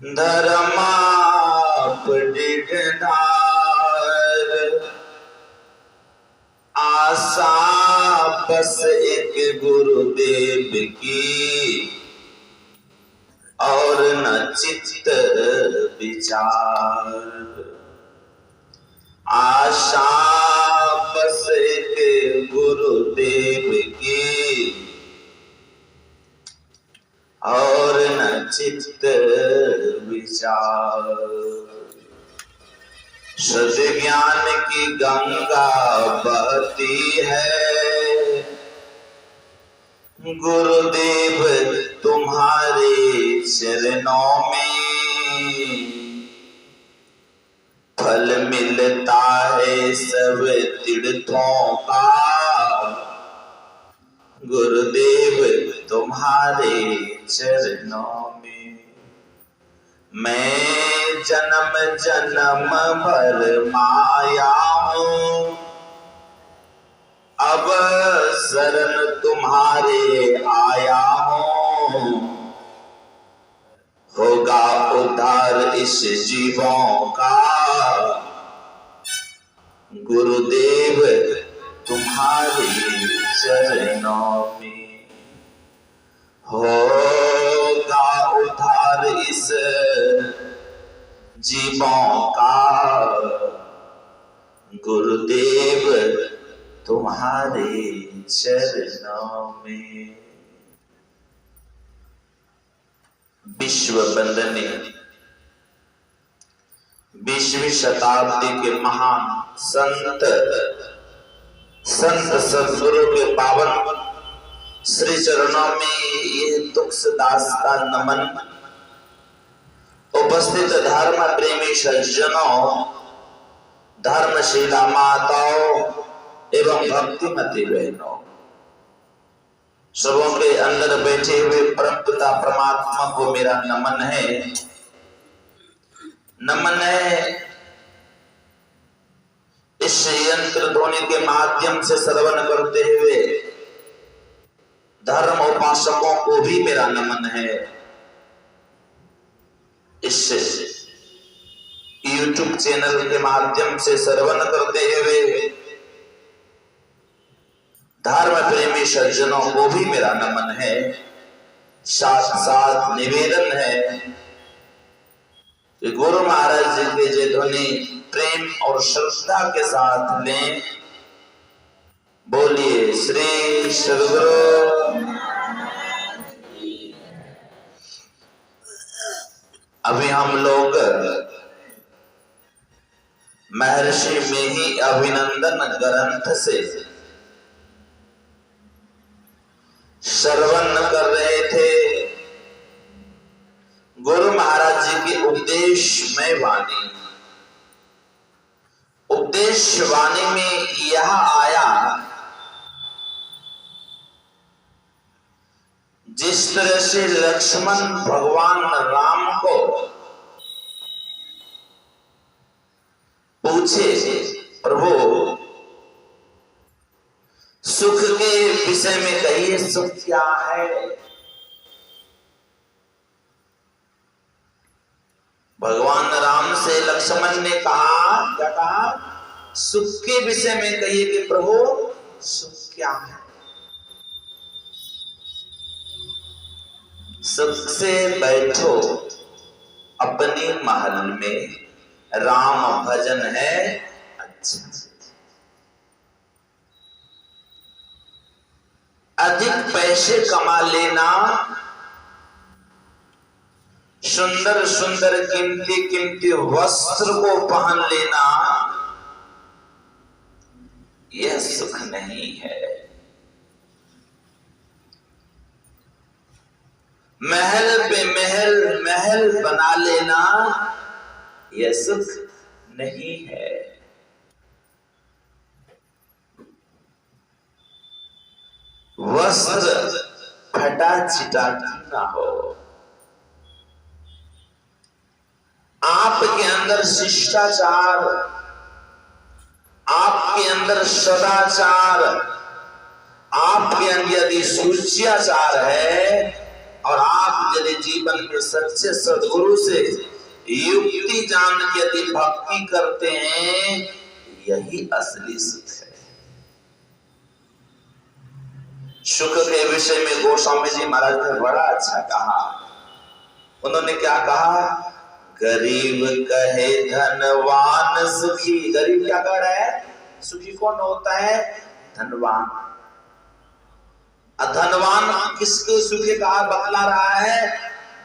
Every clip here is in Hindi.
धर्माप डिगनार आशा बस एक गुरुदेव की और न चित्त विचार। आशा बस एक गुरुदेव की और न चित्त विचार। सद्ज्ञान की गंगा बहती है, गुरुदेव तुम्हारे चरणों में फल मिलता है सब तीर्थों का। गुरुदेव तुम्हारे चरणों में मैं जन्म जन्म भर माया हूँ, अब शरण तुम्हारे आया हूँ। होगा उद्धार इस जीवों का, गुरुदेव तुम्हारे चरणों में। होगा उद्धार इस जीवों का, गुरुदेव तुम्हारे चरणों में। विश्व वंदनीय 20वीं शताब्दी के महान संत सदगुरु के पावन श्री चरणों में ये तुलसीदास का नमन। उपस्थित धर्म प्रेमी सज्जनों, धर्मशीला माताओं एवं भक्तिमती बहनों, सबों के अंदर बैठे हुए परमपिता परमात्मा को मेरा नमन है। नमन है इस यंत्र ध्वनि के माध्यम से श्रवण करते हुए धर्म उपासकों को भी मेरा नमन है। इस YouTube चैनल के माध्यम से श्रवण करते हुए धर्म प्रेमी सज्जनों को भी मेरा नमन है। साथ साथ निवेदन है कि गुरु महाराज जी के जय ध्वनि प्रेम और श्रद्धा के साथ लें। बोलिए श्री सद्गुरु। अभी हम लोग महर्षि में ही अभिनंदन ग्रंथ से श्रवण कर रहे थे। गुरु महाराज जी की उपदेश में वाणी, उपदेश वाणी में यह आया, जिस तरह से लक्ष्मण भगवान राम को पूछे, प्रभु सुख के विषय में कहिए, सुख क्या है? भगवान राम से लक्ष्मण ने कहा, क्या कहा? सुख के विषय में कहिए कि प्रभु सुख क्या है? सुख से बैठो अपने महल में, राम भजन है अच्छा। अधिक पैसे कमा लेना, सुंदर सुंदर कीमती कीमती वस्त्र को पहन लेना, यह सुख नहीं है। महल पे महल महल बना लेना, यह सुख नहीं है। वस्त्र फटा चिटा ना हो, आपके अंदर शिष्टाचार, आपके अंदर सदाचार, आपके अंदर यदि सूच्याचार है और आप आप यदि जीवन में सच्चे सद्गुरु से युक्ति जान के यदि भक्ति करते हैं, यही असली सुख है। सुख के विषय में गोस्वामी जी महाराज ने बड़ा अच्छा कहा। उन्होंने क्या कहा? गरीब कहे धनवान सुखी। गरीब क्या कह रहा है? सुखी कौन होता है? धनवान। धनवान किसको सुखी कहा बतला रहा है?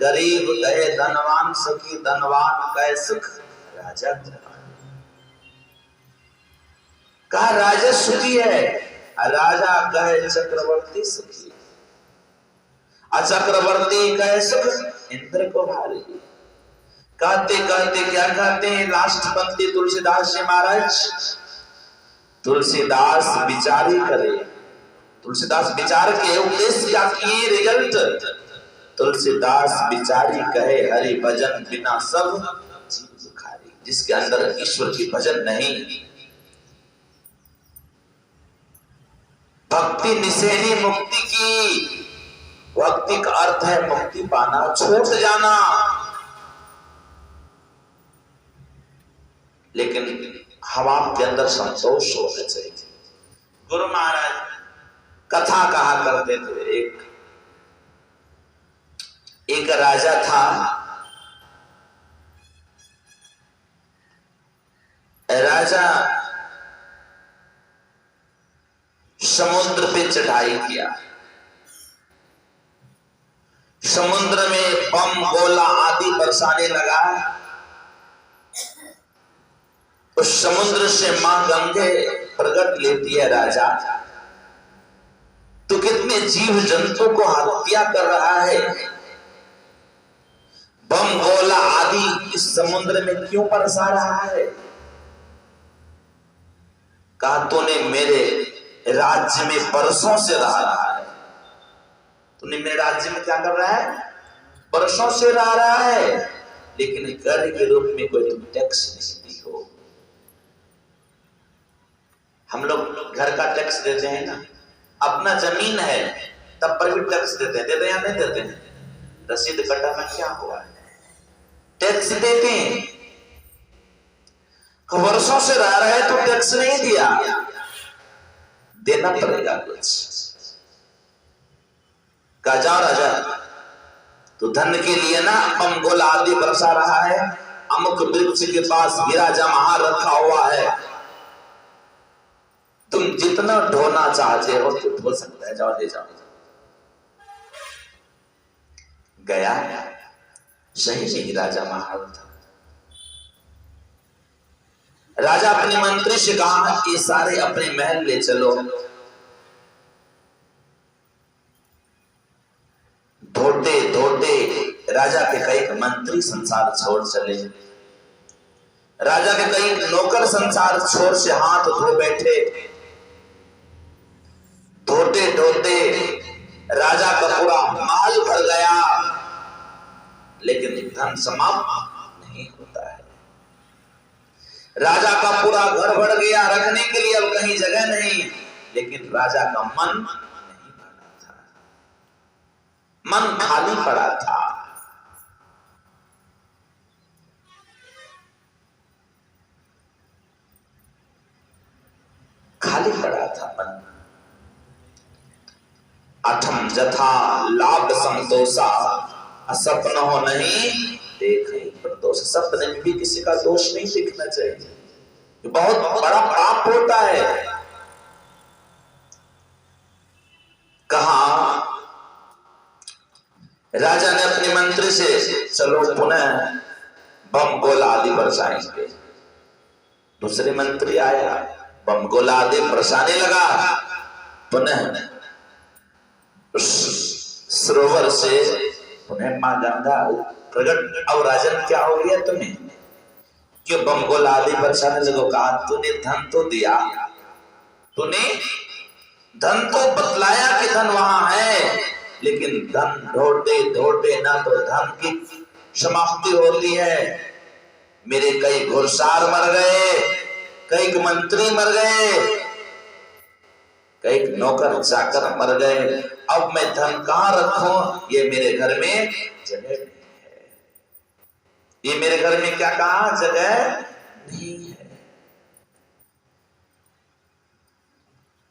गरीब कहे धनवान सुखी, धनवान कहे सुख राजा। कहा राजा सुखी है, राजा कहे चक्रवर्ती सुखी, चक्रवर्ती कहे सुख इंद्र को भारी। कहते कहते क्या कहते हैं लास्ट पंक्ति तुलसीदास जी महाराज? तुलसीदास विचारी करे। तुलसीदास विचार के उद्देश्य क्या किए? रिजल्ट। तुलसीदास विचारी कहे हरि भजन बिना सब जीव दुखारी। जिसके अंदर ईश्वर की भजन नहीं, भक्ति निसेनी मुक्ति की। भक्ति का अर्थ है मुक्ति पाना, छूट जाना। लेकिन हम आपके अंदर संतोष होना चाहिए। गुरु महाराज कथा कहा करते थे। एक राजा था। राजा समुद्र पे चढ़ाई किया। समुद्र में बम गोला आदि बरसाने लगा। उस समुद्र से मां गंगे प्रकट लेती है राजा, तो कितने जीव जंतु को हत्या कर रहा है। बम गोला आदि इस समुद्र में क्यों बरसा रहा है? कहा तूने मेरे राज्य में बरसों से रहा है। तूने मेरे राज्य में क्या कर रहा है? बरसों से रहा है, लेकिन कर के रूप में कोई तुम टैक्स नहीं दी हो। हम लोग घर का टैक्स देते हैं ना, अपना जमीन है तब पर भी टैक्स देते हैं। देते हैं या नहीं देते हैं? रसीद कटाना क्या हुआ है? टैक्स देते हैं। वर्षों से रह रहे तो टैक्स नहीं दिया, देना पड़ेगा कुछ। कहा जा राजा, तो धन के लिए ना बम गोला आदि बरसा रहा है, अमुक वृक्ष के पास गिरा जमा रखा हुआ है, तुम जितना ढोना चाहते हो तो ढो सकता है, जाओ ले जाओ। गया, सही नहीं राजा महार था। राजा अपने मंत्री से कहा ये सारे अपने महल ले चलो। धोते धोते राजा के कई मंत्री संसार छोड़ चले। राजा के कई नौकर संसार छोड़ से हाथ धो बैठे। धोते धोते राजा का पूरा महल भर गया, लेकिन धन समाप्त नहीं होता है। राजा का पूरा घर भर गया, रखने के लिए अब कहीं जगह नहीं, लेकिन राजा का मन नहीं भरा था, मन खाली पड़ा था। खाली पड़ा था मन। अठम जथा लाभ संतोषा, सपन हो नहीं देख दोष। सपने में भी किसी का दोष नहीं दिखना चाहिए, ये बहुत बड़ा पाप होता है। कहा राजा ने अपने मंत्री से चलो पुनः बम गोला आदि बरसाएंगे। दूसरे मंत्री आया, बम गोला आदि बरसाने लगा। पुनः सरोवर से उन्हें मां गंगा प्रकट। अब राजन क्या हो गया तुम्हें? क्यों बम गोला आदि बरसाने लगो? कहा तूने धन तो दिया, तूने धन तो बतलाया कि धन वहां है, लेकिन धन ढोते ढोते ना तो धन की समाप्ति होती है। मेरे कई घुड़सार मर गए, कई मंत्री मर गए, कई नौकर चाकर मर गए, अब मैं धन कहां रखूं, ये मेरे घर में जगह नहीं है। ये मेरे घर में क्या कहा, जगह नहीं है।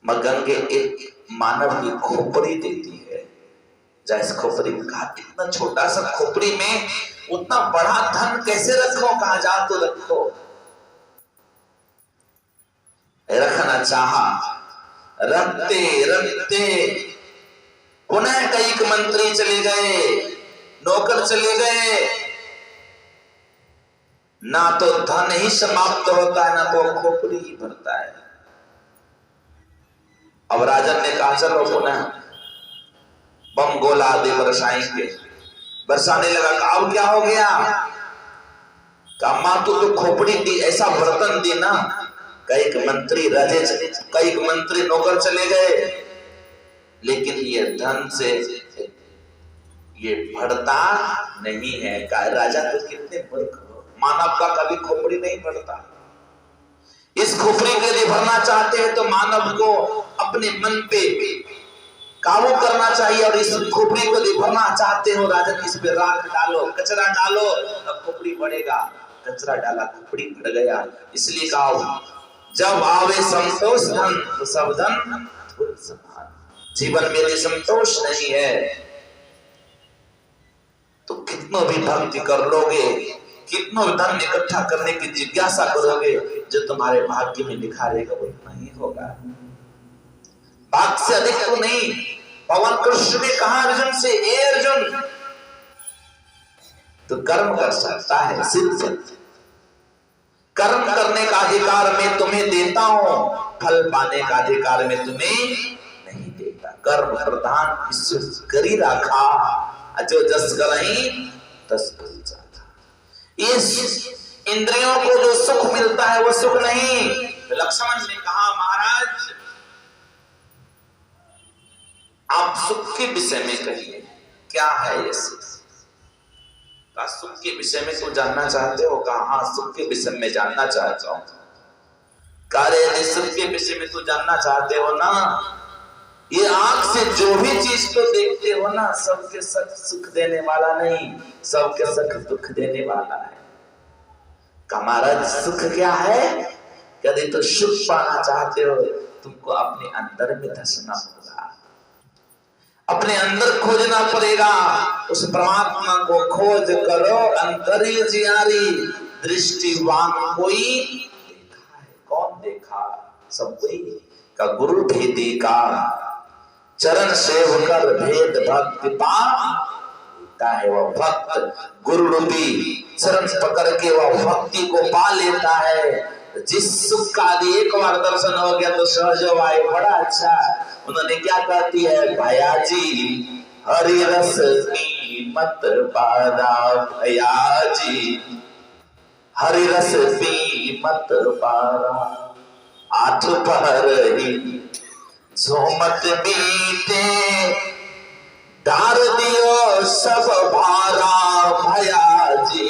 मगर के एक मानव की खोपड़ी देती है, इस खोपड़ी में कहा इतना छोटा सा खोपड़ी में उतना बड़ा धन कैसे रखो, कहा जा तो रखो। रखना चाहा, रखते रखते पुनः कई मंत्री चले गए, नौकर चले गए, ना तो धन ही समाप्त होता है, ना तो खोपड़ी ही भरता है। अब राजन ने कहा चलो पुनः बम गोला आदि बरसाएंगे। बरसाने लगा, कहा अब क्या हो गया, कहा मां तो खोपड़ी दी, ऐसा बर्तन दी ना। कई मंत्री राजे, कई मंत्री नौकर चले गए, लेकिन ये धन से ये बढ़ता नहीं है। का राजा तो कितने मूर्ख, मानव का कभी खोपड़ी नहीं बढ़ता। इस खोपड़ी के लिए भरना चाहते हैं तो मानव को अपने मन पे काबू करना चाहिए, और इस खोपड़ी को लिए भरना चाहते हो राजन, इस पे राख डालो, कचरा डालो, अब खोपड़ी बढ़ेगा। कचरा डाला, खोपड़ी बढ़ गया। इसलिए कहा जब आवे संतोष धन तो सब धन धूल समान। जीवन में यदि संतोष नहीं है तो कितना भी भक्ति कर लोगे, कितना धन इकट्ठा करने की जिज्ञासा करोगे, जो तुम्हारे भाग्य में लिखा रहेगा वो नहीं होगा। भाग्य से अधिक तो नहीं। पवन कृष्ण ने कहा अर्जुन से, ए अर्जुन तो कर्म कर सकता है, सिद्ध कर्म करने का अधिकार मैं तुम्हें देता हूं, फल पाने का अधिकार मैं तुम्हें नहीं देता। कर्म प्रधान ईश्वर करी रखा, जो जस करही तस फल जाता। इस इंद्रियों को जो सुख मिलता है वो सुख नहीं। लक्ष्मण ने कहा महाराज आप सुख के विषय में कहिए, क्या है ये सुख? सुख के विषय में तो जानना चाहते हो? कहा हाँ सुख के विषय में जानना चाहता हूं। कार्य सुख के विषय में तो जानना चाहते हो ना, ये आंख से जो भी चीज तो देखते हो ना, सबके सुख देने वाला नहीं, सबके सुख दुख देने वाला है। महाराज सुख क्या है? यदि तो सुख पाना चाहते हो तुमको अपने अंदर में धसना होगा, अपने अंदर खोजना पड़ेगा। उस परमात्मा को खोज करो, अंतरिय जियारी दृष्टिवान कोई देखा है। कौन देखा? सब कोई का गुरु भेदी का चरण सेव कर भेद भक्ति पाता है। वह भक्त गुरु रूपी चरण पकड़ के वह भक्ति को पा लेता है। जिस सुख का एक बार दर्शन हो गया तो सहज वायु बड़ा अच्छा। उन्होंने क्या कहती है, भैया जी हरि रस पी मत पारा, भैया जी हरि रस पी मत पारा, आठ पहर ही झोमत बीते, डार दियो सब भारा, भैया जी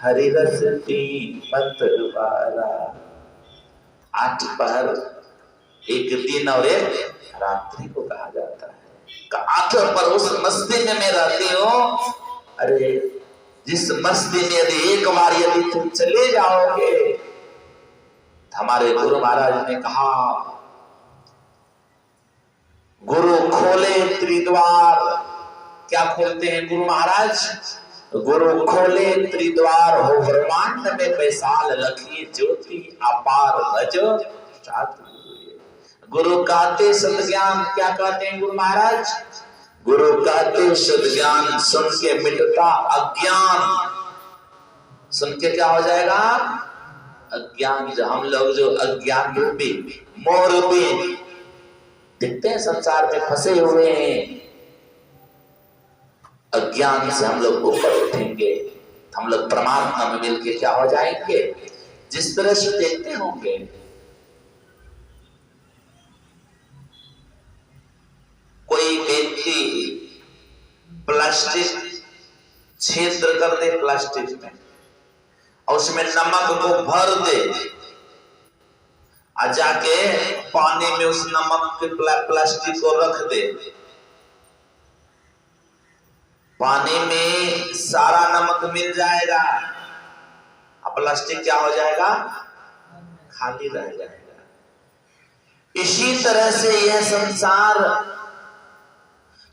हरि रस पी मत पारा। आठ पहर एक दिन और एक रात्रि को कहा जाता है। आठों पर उस मस्ती में मैं रहती हूँ। अरे जिस मस्ती में यदि एक बार यदि तुम चले जाओगे, हमारे गुरु महाराज ने कहा गुरु खोले त्रिद्वार। क्या खोलते हैं गुरु महाराज? गुरु खोले त्रिद्वार, हो ब्रह्मांड में बैसाल रखी ज्योति अपार भजो साधु। गुरु कहते सद्ज्ञान, क्या कहते हैं गुरु महाराज? गुरु कहते सद्ज्ञान, सुन के मिटता अज्ञान। सुन के क्या हो जाएगा? अज्ञान। जो हम लोग जो अज्ञान रूपी मोह रूपी दिखते हैं संसार में फंसे हुए हैं, अज्ञान से हम लोग ऊपर उठेंगे, हम लोग परमात्मा में मिलके क्या हो जाएंगे? जिस तरह से देखते होंगे कोई व्यक्ति प्लास्टिक छिद्र कर दे प्लास्टिक में और उसमें नमक को भर दे और जाके पानी में उस नमक के प्लास्टिक को रख दे, पानी में सारा नमक मिल जाएगा, प्लास्टिक क्या हो जाएगा? खाली रह जाएगा। इसी तरह से यह संसार,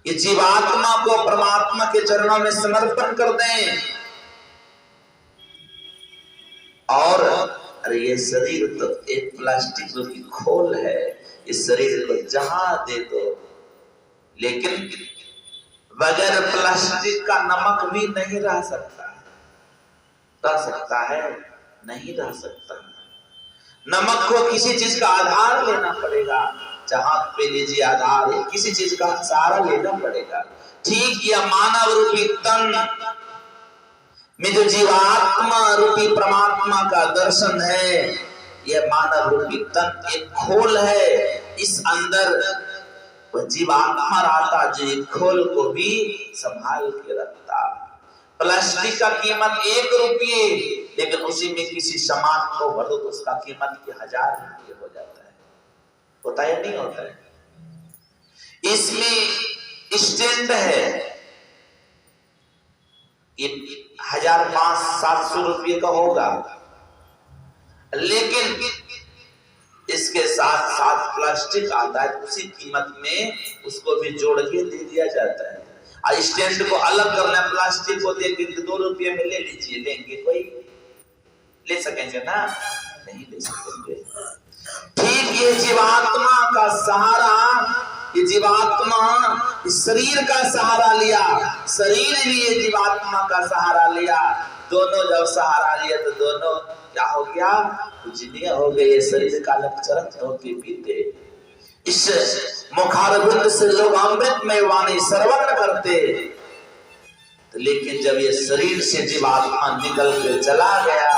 ये जीवात्मा को परमात्मा के चरणों में समर्पण कर दें। और अरे ये शरीर तो एक प्लास्टिक की खोल है, इस शरीर को जहां दे दो, लेकिन बगैर प्लास्टिक का नमक भी नहीं रह सकता। रह सकता है? नहीं रह सकता। नमक को किसी चीज का आधार लेना पड़ेगा। जहां पे लीजिए आधार है, किसी चीज का सहारा लेना पड़ेगा। ठीक, यह मानव रूपी तन में जो जीवात्मा रूपी परमात्मा का दर्शन है, यह मानव रूपी तन एक खोल है। इस अंदर वह जीवात्मा रहता जो एक खोल को भी संभाल के रखता। प्लास्टिक का कीमत 1 रुपये, लेकिन उसी में किसी सामान को भर दो तो उसका कीमत 1000 रुपये हो जाता है। होता है नहीं होता है? इसमें स्टैंड है, ये 1500-700 रुपये का होगा, लेकिन इसके साथ साथ प्लास्टिक आता है, उसी कीमत में उसको भी जोड़ के दे दिया जाता है। और स्टैंड को अलग करना, प्लास्टिक को देके 2 रुपये में ले लीजिए, लेंगे कोई? ले सकेंगे ना? नहीं ले सकेंगे। ठीक, ये जीवात्मा का सहारा, ये जीवात्मा इस शरीर का सहारा लिया, शरीर भी ये जीवात्मा का सहारा लिया। दोनों जब सहारा लिया तो दोनों क्या हो गया? पूजनीय हो गए। ये शरीर का लक्षण होके पीते, इस मुखारबिंद से लोग अमृत में वाणी श्रवण करते, तो लेकिन जब ये शरीर से जीवात्मा निकल के चला गया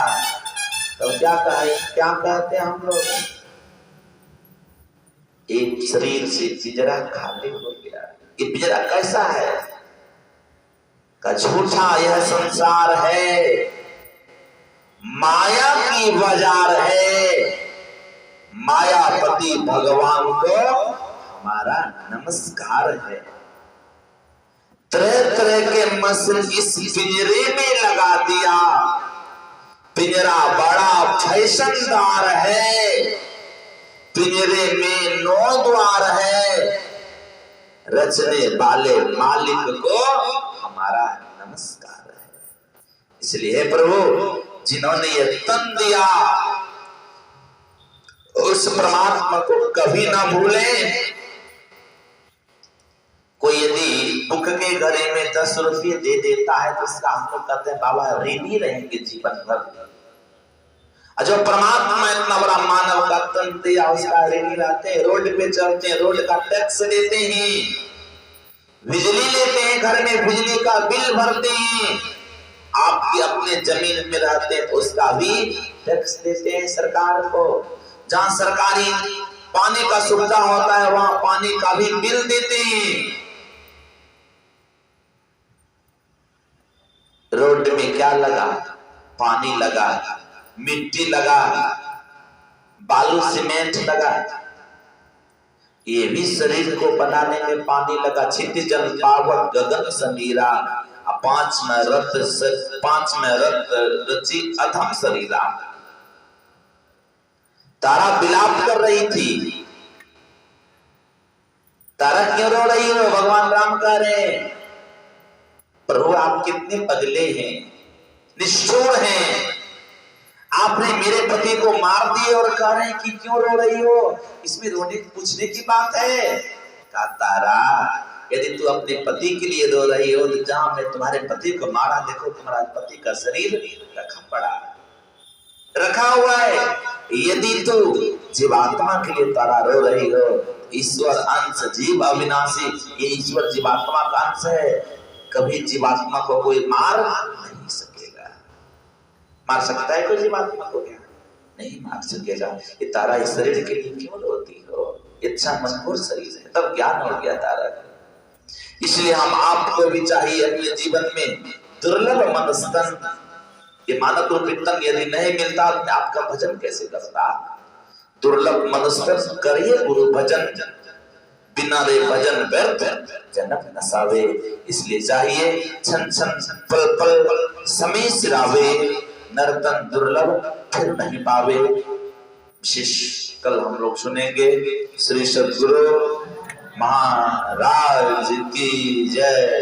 तो क्या कहते हम लोग? एक शरीर से पिंजरा खाली हो गया। ये पिंजरा कैसा है? का झूठा यह संसार है, माया की बाजार है। मायापति भगवान को हमारा नमस्कार है। तरह तरह के मसल इस पिंजरे में लगा दिया। पिंजरा बड़ा फैशनदार है, पिंजरे में 9 द्वार है। रचने वाले मालिक को हमारा नमस्कार है। इसलिए प्रभु, जिन्होंने ये तन दिया, उस परमात्मा को कभी ना भूलें। कोई यदि दुख के घरे में 10 रुपये दे देता है तो इसका हम लोग कहते हैं बाबा ऋणी रहेंगे जीवन भर। जो परमात्मा इतना बड़ा मानव का तन दिया, उसका ऋणी रहते हैं। रोड पे चलते हैं, रोड का टैक्स देते हैं, बिजली लेते हैं, घर में बिजली का बिल भरते हैं। आपकी अपने जमीन में रहते हैं तो उसका भी टैक्स देते हैं सरकार को। जहां सरकारी पानी का सुविधा होता है वहां पानी का भी बिल देते हैं। रोड में क्या लगा? पानी लगा, मिट्टी लगा, बालू सीमेंट लगा। ये भी शरीर को बनाने में पानी लगा। छिति जल पावक गगन समीरा, 5 में रत रची अधम शरीरा। तारा विलाप कर रही थी। तारा क्यों रो रही हो? भगवान राम कह रहे हैं, प्रभु आप कितने पगले हैं, निष्ठुर हैं। आपने मेरे पति को मार दिए और कह रहे हैं कि क्यों रो रही हो? इसमें रोने पूछने की बात है? कहा तारा, यदि तू अपने पति के लिए रो रही हो तो जहां मैं तुम्हारे पति को मारा, देखो तुम्हारा पति का शरीर रखा हुआ है। यदि तू जीवात्मा के लिए तारा रो रही हो, ईश्वर अंश जीव अविनाशी, ये ईश्वर जीवात्मा का अंश है। कभी जीवात्मा को कोई मार नहीं सकेगा। मार सकता है कोई जीवात्मा को? क्या नहीं मार सकेगा। ये तारा इस शरीर के लिए क्यों रोती हो? इतना मजबूर शरीर है, तब ज्ञान हो गया तारा। इसलिए हम आपको भी चाहिए अपने जीवन में दुर्लभ मनस्तन, ये मानव रूपी तन यदि नहीं मिलता तो आपका भजन कैसे करता? दुर्लभ मनुष्य करिए गुरु भजन, बिना रे भजन व्यर्थ जन्म नसावे। इसलिए चाहिए छन छन पल पल समय सिरावे, नर्तन दुर्लभ फिर नहीं पावे। विशेष कल हम लोग सुनेंगे। श्री सद्गुरु महाराज की जय।